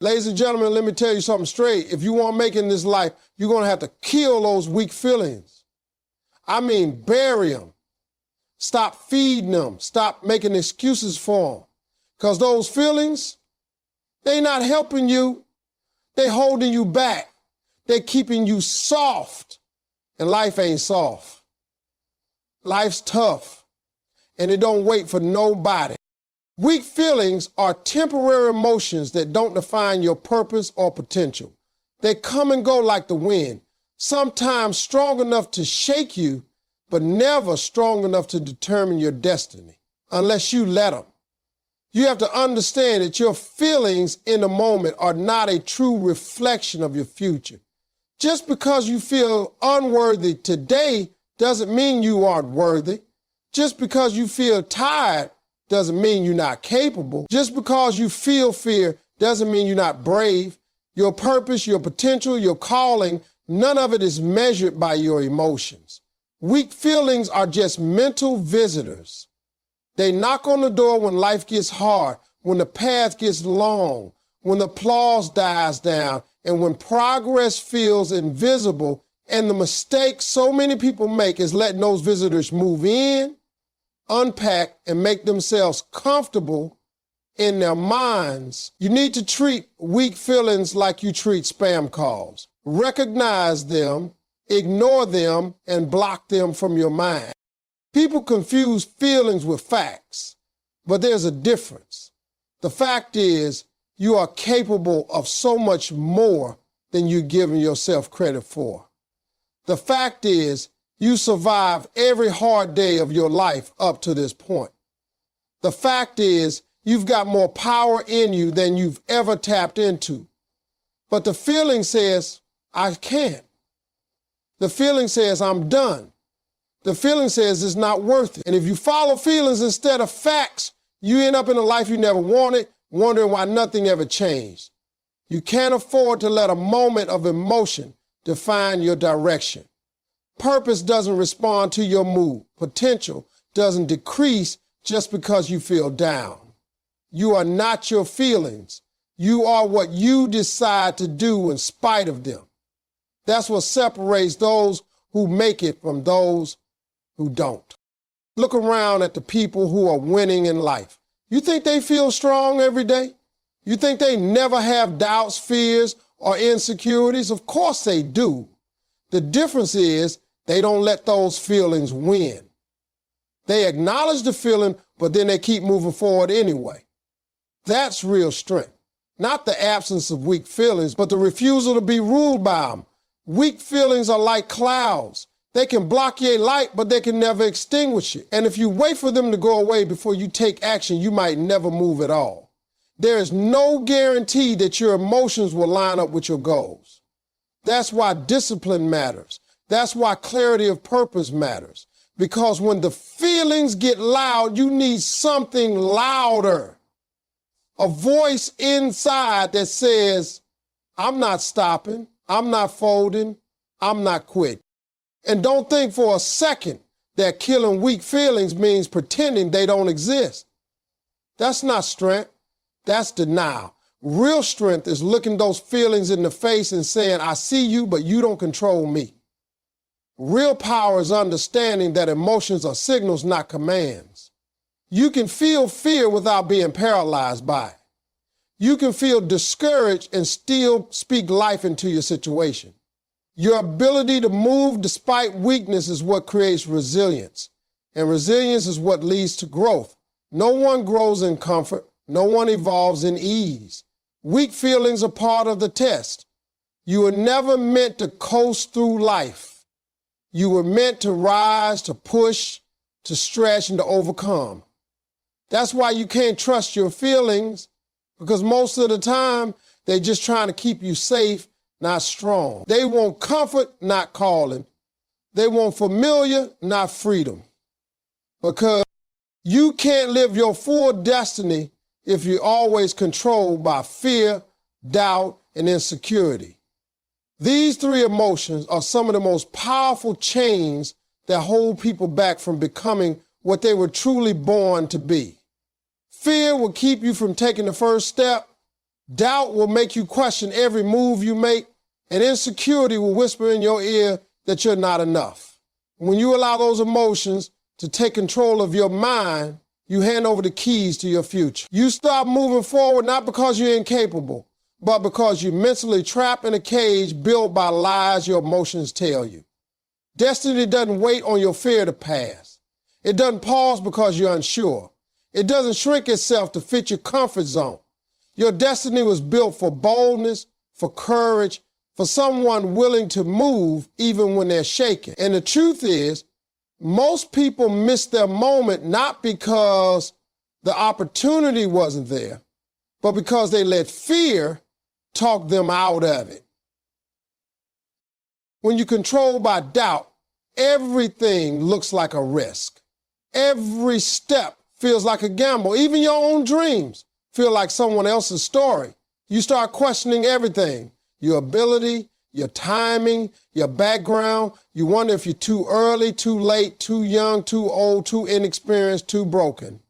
Ladies and gentlemen, let me tell you something straight. If you want to make it in this life, you're going to have to kill those weak feelings. I mean, bury them. Stop feeding them. Stop making excuses for them. Because those feelings, they're not helping you. They're holding you back. They're keeping you soft. And life ain't soft. Life's tough. And it don't wait for nobody. Weak feelings are temporary emotions that don't define your purpose or potential. They come and go like the wind, sometimes strong enough to shake you, but never strong enough to determine your destiny, unless you let them. You have to understand that your feelings in the moment are not a true reflection of your future. Just because you feel unworthy today doesn't mean you aren't worthy. Just because you feel tired doesn't mean you're not capable. Just because you feel fear doesn't mean you're not brave. Your purpose, your potential, your calling, none of it is measured by your emotions. Weak feelings are just mental visitors. They knock on the door when life gets hard, when the path gets long, when the applause dies down, and when progress feels invisible. And the mistake so many people make is letting those visitors move in, unpack, and make themselves comfortable in their minds. You need to treat weak feelings like you treat spam calls. Recognize them, ignore them, and block them from your mind. People confuse feelings with facts, but there's a difference. The fact is, you are capable of so much more than you're giving yourself credit for. The fact is, you survived every hard day of your life up to this point. The fact is, you've got more power in you than you've ever tapped into. But the feeling says, I can't. The feeling says, I'm done. The feeling says it's not worth it. And if you follow feelings instead of facts, you end up in a life you never wanted, wondering why nothing ever changed. You can't afford to let a moment of emotion define your direction. Purpose doesn't respond to your mood. Potential doesn't decrease just because you feel down. You are not your feelings. You are what you decide to do in spite of them. That's what separates those who make it from those who don't. Look around at the people who are winning in life. You think they feel strong every day? You think they never have doubts, fears, or insecurities? Of course they do. The difference is they don't let those feelings win. They acknowledge the feeling, but then they keep moving forward anyway. That's real strength. Not the absence of weak feelings, but the refusal to be ruled by them. Weak feelings are like clouds. They can block your light, but they can never extinguish it. And if you wait for them to go away before you take action, you might never move at all. There is no guarantee that your emotions will line up with your goals. That's why discipline matters. That's why clarity of purpose matters. Because when the feelings get loud, you need something louder. A voice inside that says, I'm not stopping, I'm not folding, I'm not quitting. And don't think for a second that killing weak feelings means pretending they don't exist. That's not strength, that's denial. Real strength is looking those feelings in the face and saying, I see you, but you don't control me. Real power is understanding that emotions are signals, not commands. You can feel fear without being paralyzed by it. You can feel discouraged and still speak life into your situation. Your ability to move despite weakness is what creates resilience. And resilience is what leads to growth. No one grows in comfort. No one evolves in ease. Weak feelings are part of the test. You were never meant to coast through life. You were meant to rise, to push, to stretch, and to overcome. That's why you can't trust your feelings, because most of the time, they're just trying to keep you safe, not strong. They want comfort, not calling. They want familiar, not freedom. Because you can't live your full destiny if you're always controlled by fear, doubt, and insecurity. These three emotions are some of the most powerful chains that hold people back from becoming what they were truly born to be. Fear will keep you from taking the first step. Doubt will make you question every move you make, and insecurity will whisper in your ear that you're not enough. When you allow those emotions to take control of your mind, you hand over the keys to your future. You stop moving forward not because you're incapable, but because you're mentally trapped in a cage built by lies your emotions tell you. Destiny doesn't wait on your fear to pass. It doesn't pause because you're unsure. It doesn't shrink itself to fit your comfort zone. Your destiny was built for boldness, for courage, for someone willing to move even when they're shaken. And the truth is, most people miss their moment not because the opportunity wasn't there, but because they let fear talk them out of it. When you're controlled by doubt, everything looks like a risk. Every step feels like a gamble. Even your own dreams feel like someone else's story. You start questioning everything, your ability, your timing, your background. You wonder if you're too early, too late, too young, too old, too inexperienced, too broken.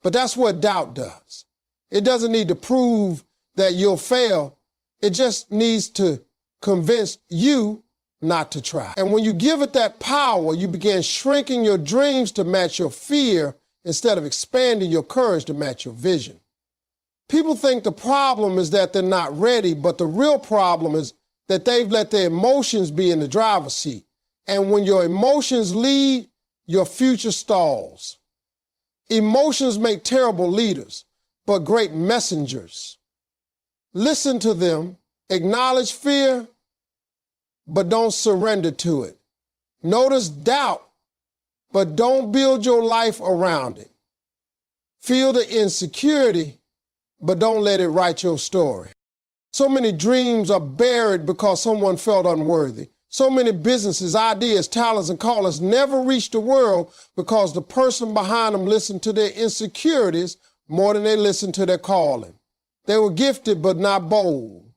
But that's what doubt does. It doesn't need to prove that you'll fail. It just needs to convince you not to try. And when you give it that power, you begin shrinking your dreams to match your fear instead of expanding your courage to match your vision. People think the problem is that they're not ready, but the real problem is that they've let their emotions be in the driver's seat. And when your emotions lead, your future stalls. Emotions make terrible leaders, but great messengers. Listen to them, acknowledge fear, but don't surrender to it. Notice doubt, but don't build your life around it. Feel the insecurity, but don't let it write your story. So many dreams are buried because someone felt unworthy. So many businesses, ideas, talents, and callings never reach the world because the person behind them listened to their insecurities more than they listened to their calling. They were gifted but not bold.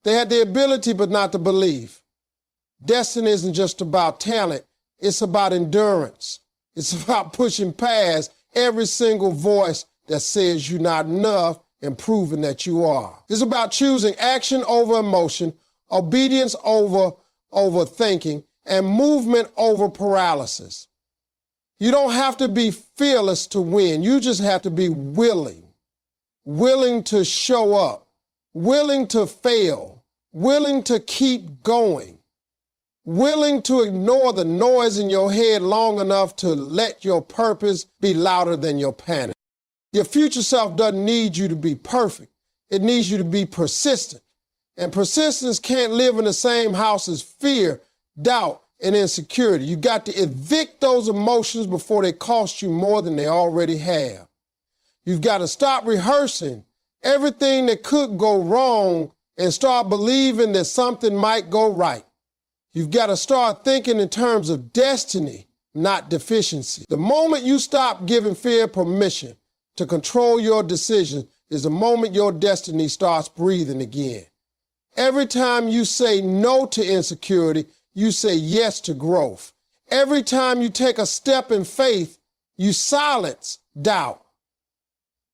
They had the ability but not the belief. Destiny isn't just about talent. It's about endurance. It's about pushing past every single voice that says you're not enough and proving that you are. It's about choosing action over emotion, obedience over thinking, and movement over paralysis. You don't have to be fearless to win. You just have to be willing to show up, willing to fail, willing to keep going, willing to ignore the noise in your head long enough to let your purpose be louder than your panic. Your future self doesn't need you to be perfect. It needs you to be persistent. And persistence can't live in the same house as fear, doubt, and insecurity. You got to evict those emotions before they cost you more than they already have. You've got to stop rehearsing everything that could go wrong and start believing that something might go right. You've got to start thinking in terms of destiny, not deficiency. The moment you stop giving fear permission to control your decisions is the moment your destiny starts breathing again. Every time you say no to insecurity, you say yes to growth. Every time you take a step in faith, you silence doubt.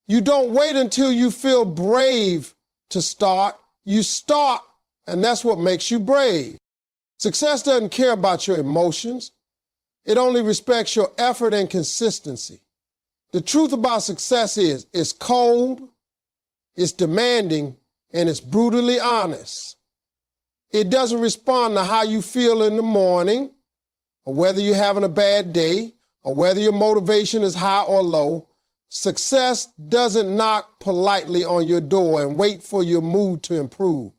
You don't wait until you feel brave to start. You start, and that's what makes you brave. Success doesn't care about your emotions. It only respects your effort and consistency. The truth about success is it's cold, it's demanding, and it's brutally honest. It doesn't respond to how you feel in the morning, or whether you're having a bad day, or whether your motivation is high or low. Success doesn't knock politely on your door and wait for your mood to improve.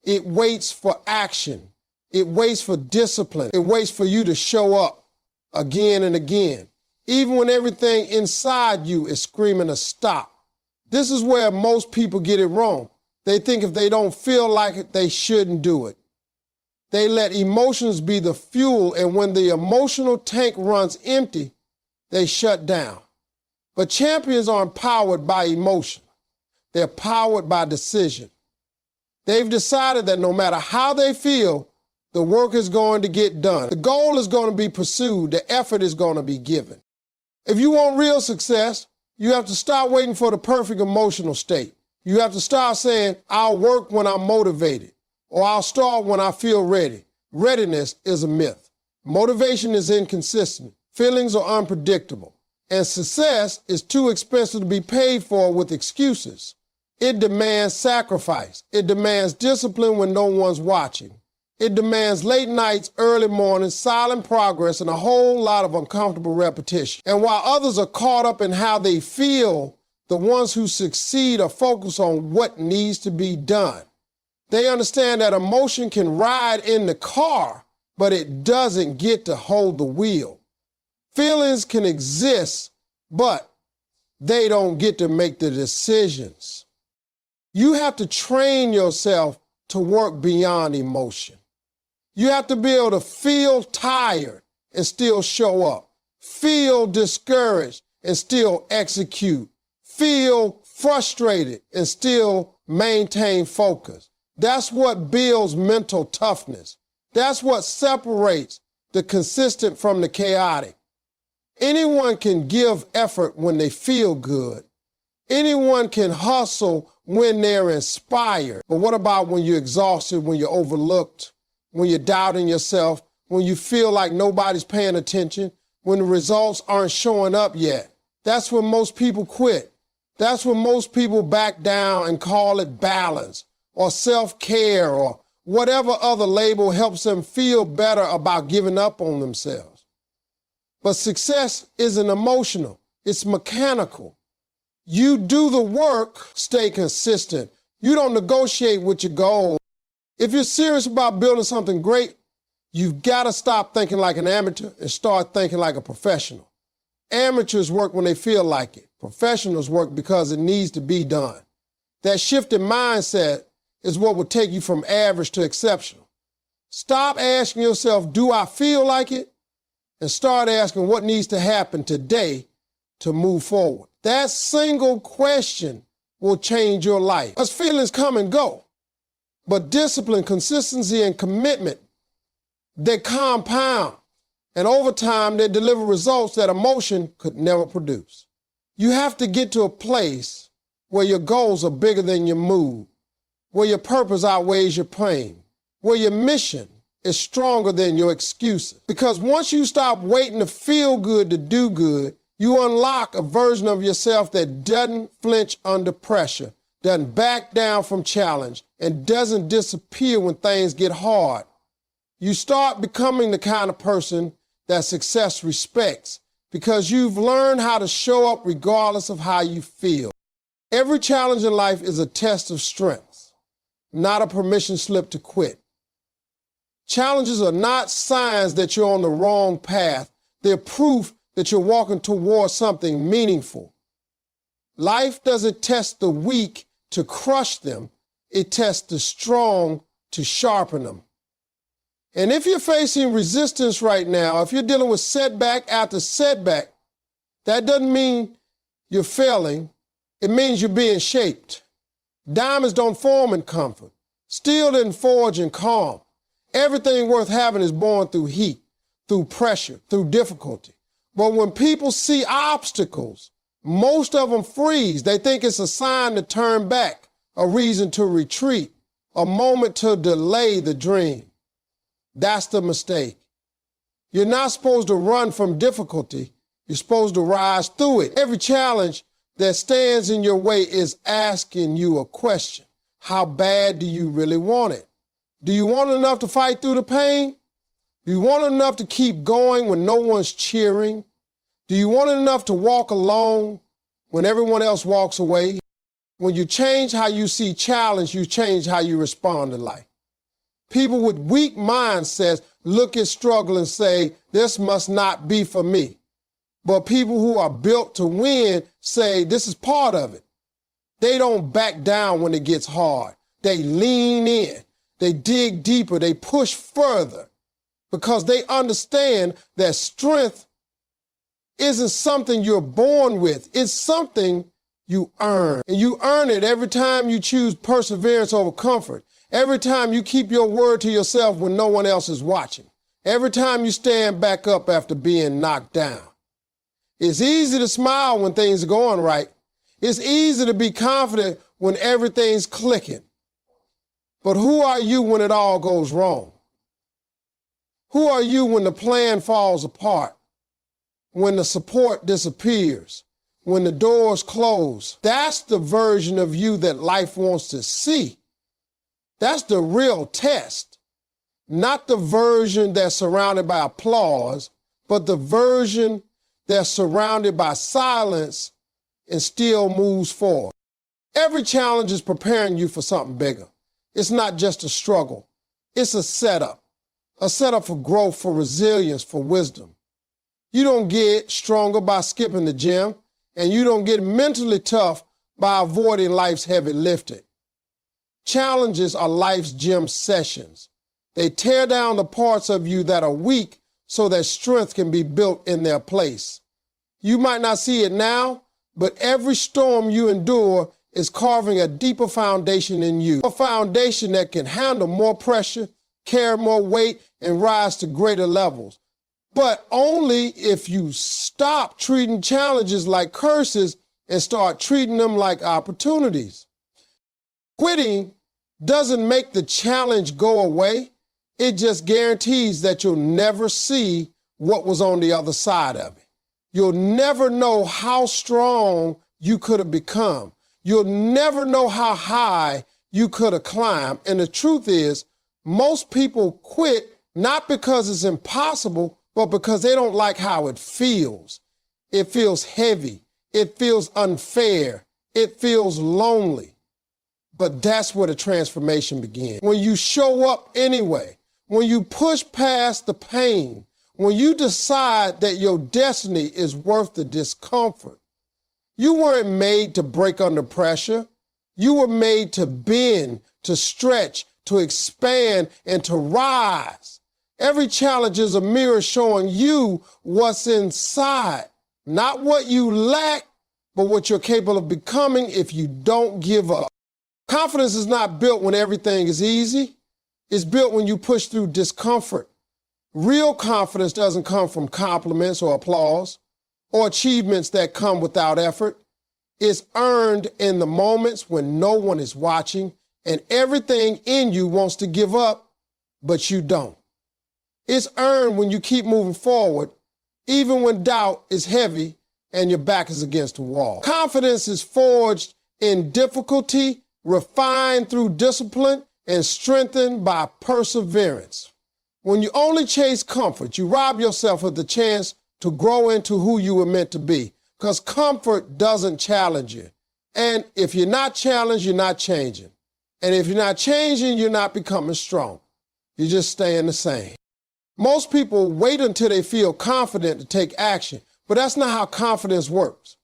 It waits for action. It waits for discipline. It waits for you to show up again and again, even when everything inside you is screaming to stop. This is where most people get it wrong. They think if they don't feel like it, they shouldn't do it. They let emotions be the fuel, and when the emotional tank runs empty, they shut down. But champions aren't powered by emotion. They're powered by decision. They've decided that no matter how they feel, the work is going to get done. The goal is going to be pursued. The effort is going to be given. If you want real success, you have to stop waiting for the perfect emotional state. You have to start saying, I'll work when I'm motivated, or I'll start when I feel ready. Readiness is a myth. Motivation is inconsistent. Feelings are unpredictable. And success is too expensive to be paid for with excuses. It demands sacrifice. It demands discipline when no one's watching. It demands late nights, early mornings, silent progress, and a whole lot of uncomfortable repetition. And while others are caught up in how they feel, the ones who succeed are focused on what needs to be done. They understand that emotion can ride in the car, but it doesn't get to hold the wheel. Feelings can exist, but they don't get to make the decisions. You have to train yourself to work beyond emotion. You have to be able to feel tired and still show up, feel discouraged and still execute, feel frustrated and still maintain focus. That's what builds mental toughness. That's what separates the consistent from the chaotic. Anyone can give effort when they feel good. Anyone can hustle when they're inspired. But what about when you're exhausted, when you're overlooked, when you're doubting yourself, when you feel like nobody's paying attention, when the results aren't showing up yet? That's when most people quit. That's when most people back down and call it balance or self-care or whatever other label helps them feel better about giving up on themselves. But success isn't emotional. It's mechanical. You do the work, stay consistent. You don't negotiate with your goal. If you're serious about building something great, you've got to stop thinking like an amateur and start thinking like a professional. Amateurs work when they feel like it. Professionals work because it needs to be done. That shift in mindset is what will take you from average to exceptional. Stop asking yourself, do I feel like it? And start asking what needs to happen today to move forward. That single question will change your life. Because feelings come and go. But discipline, consistency, and commitment, they compound. And over time, they deliver results that emotion could never produce. You have to get to a place where your goals are bigger than your mood, where your purpose outweighs your pain, where your mission is stronger than your excuses. Because once you stop waiting to feel good to do good, you unlock a version of yourself that doesn't flinch under pressure, doesn't back down from challenge, and doesn't disappear when things get hard. You start becoming the kind of person that success respects because you've learned how to show up regardless of how you feel. Every challenge in life is a test of strength, not a permission slip to quit. Challenges are not signs that you're on the wrong path. They're proof that you're walking towards something meaningful. Life doesn't test the weak to crush them. It tests the strong to sharpen them. And if you're facing resistance right now, if you're dealing with setback after setback, that doesn't mean you're failing. It means you're being shaped. Diamonds don't form in comfort. Steel didn't forge in calm. Everything worth having is born through heat, through pressure, through difficulty. But when people see obstacles, most of them freeze. They think it's a sign to turn back, a reason to retreat, a moment to delay the dream. That's the mistake. You're not supposed to run from difficulty. You're supposed to rise through it. Every challenge that stands in your way is asking you a question. How bad do you really want it? Do you want enough to fight through the pain? Do you want enough to keep going when no one's cheering? Do you want enough to walk alone when everyone else walks away? When you change how you see challenge, you change how you respond to life. People with weak mindsets look at struggle and say, this must not be for me. But people who are built to win say, this is part of it. They don't back down when it gets hard. They lean in. They dig deeper. They push further because they understand that strength isn't something you're born with. It's something you earn. And you earn it every time you choose perseverance over comfort. Every time you keep your word to yourself when no one else is watching. Every time you stand back up after being knocked down. It's easy to smile when things are going right. It's easy to be confident when everything's clicking. But who are you when it all goes wrong? Who are you when the plan falls apart? When the support disappears? When the doors close? That's the version of you that life wants to see. That's the real test. Not the version that's surrounded by applause, but the version that's surrounded by silence and still moves forward. Every challenge is preparing you for something bigger. It's not just a struggle. It's a setup for growth, for resilience, for wisdom. You don't get stronger by skipping the gym, and you don't get mentally tough by avoiding life's heavy lifting. Challenges are life's gym sessions. They tear down the parts of you that are weak so that strength can be built in their place. You might not see it now, but every storm you endure is carving a deeper foundation in you. A foundation that can handle more pressure, carry more weight, and rise to greater levels. But only if you stop treating challenges like curses and start treating them like opportunities. Quitting doesn't make the challenge go away. It just guarantees that you'll never see what was on the other side of it. You'll never know how strong you could have become. You'll never know how high you could have climbed. And the truth is, most people quit not because it's impossible, but because they don't like how it feels. It feels heavy. It feels unfair. It feels lonely. But that's where the transformation begins. When you show up anyway, when you push past the pain, when you decide that your destiny is worth the discomfort. You weren't made to break under pressure. You were made to bend, to stretch, to expand, and to rise. Every challenge is a mirror showing you what's inside, not what you lack, but what you're capable of becoming if you don't give up. Confidence is not built when everything is easy. It's built when you push through discomfort. Real confidence doesn't come from compliments or applause or achievements that come without effort. It's earned in the moments when no one is watching and everything in you wants to give up, but you don't. It's earned when you keep moving forward, even when doubt is heavy and your back is against the wall. Confidence is forged in difficulty, refined through discipline, and strengthened by perseverance. When you only chase comfort, you rob yourself of the chance to grow into who you were meant to be, because comfort doesn't challenge you. And if you're not challenged, you're not changing. And if you're not changing, you're not becoming strong. You're just staying the same. Most people wait until they feel confident to take action, but that's not how confidence works.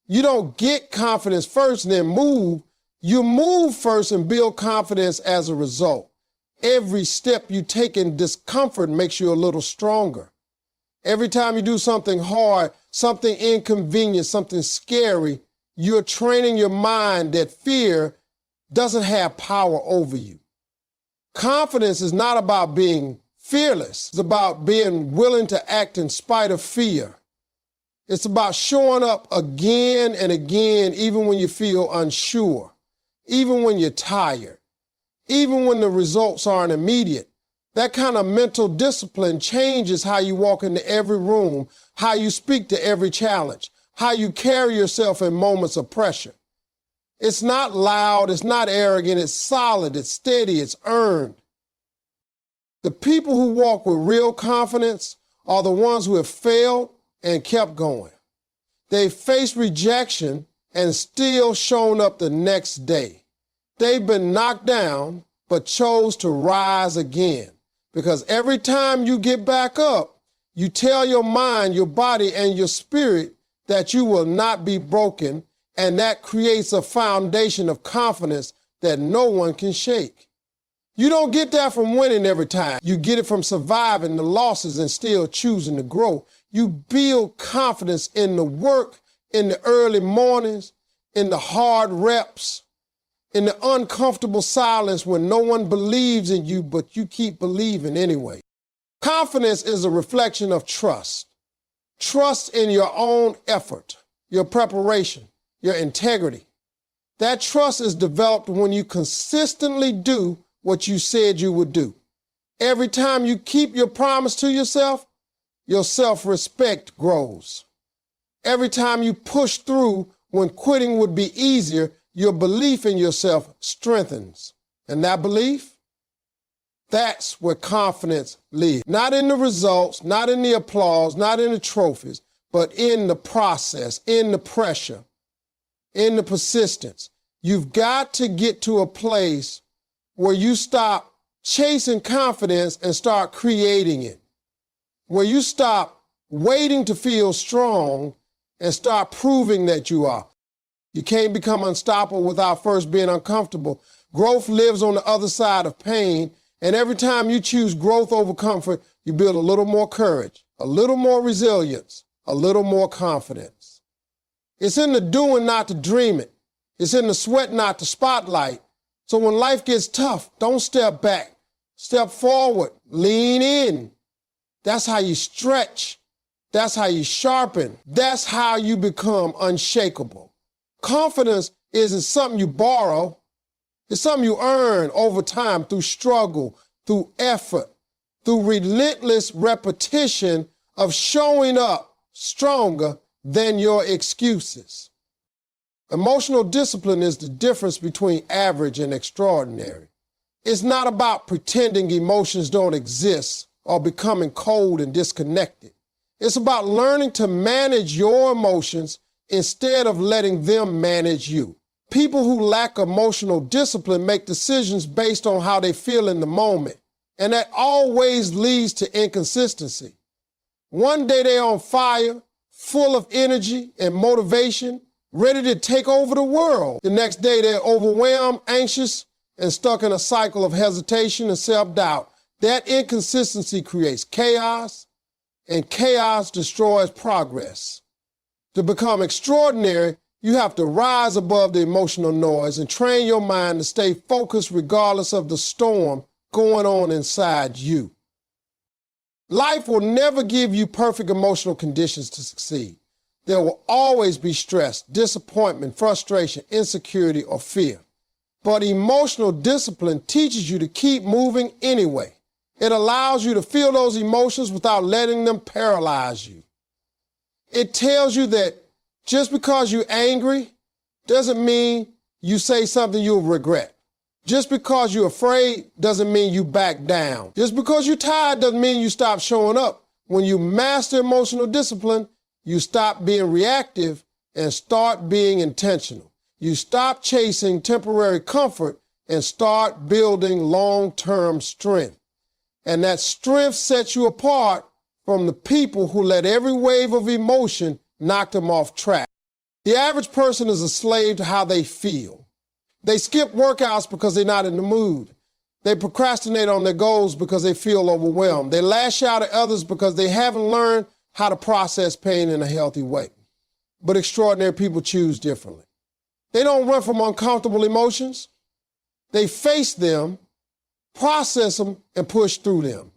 You don't get confidence first and then move. You move first and build confidence as a result. Every step you take in discomfort makes you a little stronger. Every time you do something hard, something inconvenient, something scary, you're training your mind that fear doesn't have power over you. Confidence is not about being fearless. It's about being willing to act in spite of fear. It's about showing up again and again, even when you feel unsure, even when you're tired, even when the results aren't immediate. That kind of mental discipline changes how you walk into every room, how you speak to every challenge, how you carry yourself in moments of pressure. It's not loud, it's not arrogant, it's solid, it's steady, it's earned. The people who walk with real confidence are the ones who have failed and kept going. They faced rejection and still shown up the next day. They've been knocked down, but chose to rise again. Because every time you get back up, you tell your mind, your body, and your spirit that you will not be broken, and that creates a foundation of confidence that no one can shake. You don't get that from winning every time. You get it from surviving the losses and still choosing to grow. You build confidence in the work, in the early mornings, in the hard reps, in the uncomfortable silence when no one believes in you, but you keep believing anyway. Confidence is a reflection of trust. Trust in your own effort, your preparation, your integrity. That trust is developed when you consistently do what you said you would do. Every time you keep your promise to yourself, your self-respect grows. Every time you push through when quitting would be easier, your belief in yourself strengthens. And that belief, that's where confidence lives. Not in the results, not in the applause, not in the trophies, but in the process, in the pressure, in the persistence. You've got to get to a place where you stop chasing confidence and start creating it. Where you stop waiting to feel strong and start proving that you are. You can't become unstoppable without first being uncomfortable. Growth lives on the other side of pain, and every time you choose growth over comfort, you build a little more courage, a little more resilience, a little more confidence. It's in the doing, not to dream it. It's in the sweat, not the spotlight. So when life gets tough, don't step back. Step forward, lean in. That's how you stretch. That's how you sharpen. That's how you become unshakable. Confidence isn't something you borrow. It's something you earn over time through struggle, through effort, through relentless repetition of showing up stronger than your excuses. Emotional discipline is the difference between average and extraordinary. It's not about pretending emotions don't exist or becoming cold and disconnected. It's about learning to manage your emotions instead of letting them manage you. People who lack emotional discipline make decisions based on how they feel in the moment, and that always leads to inconsistency. One day they're on fire, full of energy and motivation, ready to take over the world. The next day they're overwhelmed, anxious, and stuck in a cycle of hesitation and self-doubt. That inconsistency creates chaos, and chaos destroys progress. To become extraordinary, you have to rise above the emotional noise and train your mind to stay focused regardless of the storm going on inside you. Life will never give you perfect emotional conditions to succeed. There will always be stress, disappointment, frustration, insecurity, or fear. But emotional discipline teaches you to keep moving anyway. It allows you to feel those emotions without letting them paralyze you. It tells you that just because you're angry doesn't mean you say something you'll regret. Just because you're afraid doesn't mean you back down. Just because you're tired doesn't mean you stop showing up. When you master emotional discipline, you stop being reactive and start being intentional. You stop chasing temporary comfort and start building long-term strength. And that strength sets you apart from the people who let every wave of emotion knock them off track. The average person is a slave to how they feel. They skip workouts because they're not in the mood. They procrastinate on their goals because they feel overwhelmed. They lash out at others because they haven't learned how to process pain in a healthy way. But extraordinary people choose differently. They don't run from uncomfortable emotions. They face them, process them, and push through them.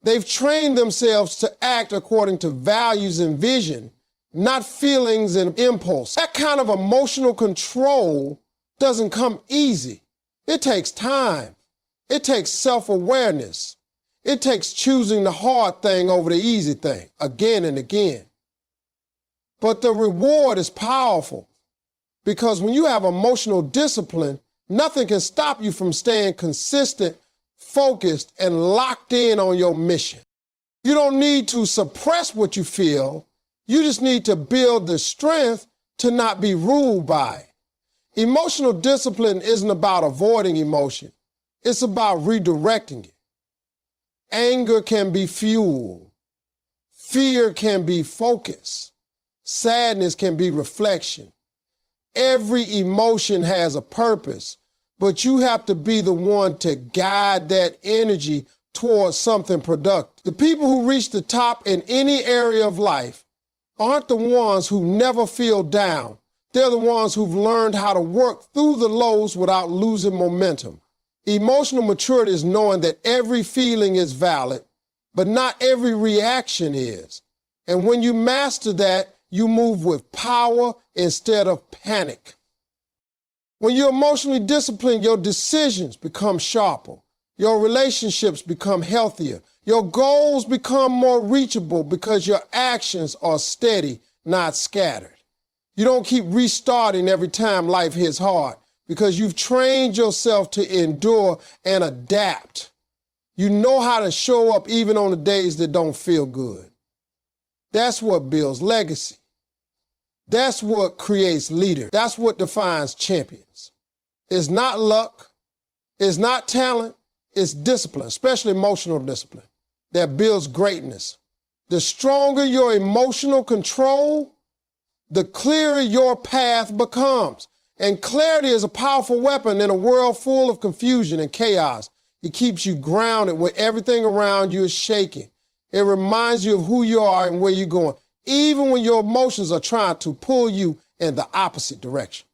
They've trained themselves to act according to values and vision, not feelings and impulse. That kind of emotional control doesn't come easy. It takes time. It takes self-awareness. It takes choosing the hard thing over the easy thing again and again. But the reward is powerful because when you have emotional discipline, nothing can stop you from staying consistent, focused, and locked in on your mission. You don't need to suppress what you feel. You just need to build the strength to not be ruled by it. Emotional discipline isn't about avoiding emotion. It's about redirecting it. Anger can be fuel. Fear can be focus. Sadness can be reflection. Every emotion has a purpose, but you have to be the one to guide that energy towards something productive. The people who reach the top in any area of life aren't the ones who never feel down. They're the ones who've learned how to work through the lows without losing momentum. Emotional maturity is knowing that every feeling is valid, but not every reaction is. And when you master that, you move with power instead of panic. When you're emotionally disciplined, your decisions become sharper. Your relationships become healthier. Your goals become more reachable because your actions are steady, not scattered. You don't keep restarting every time life hits hard because you've trained yourself to endure and adapt. You know how to show up even on the days that don't feel good. That's what builds legacy. That's what creates leaders. That's what defines champions. It's not luck. It's not talent. It's discipline, especially emotional discipline, that builds greatness. The stronger your emotional control, the clearer your path becomes. And clarity is a powerful weapon in a world full of confusion and chaos. It keeps you grounded when everything around you is shaking. It reminds you of who you are and where you're going, even when your emotions are trying to pull you in the opposite direction.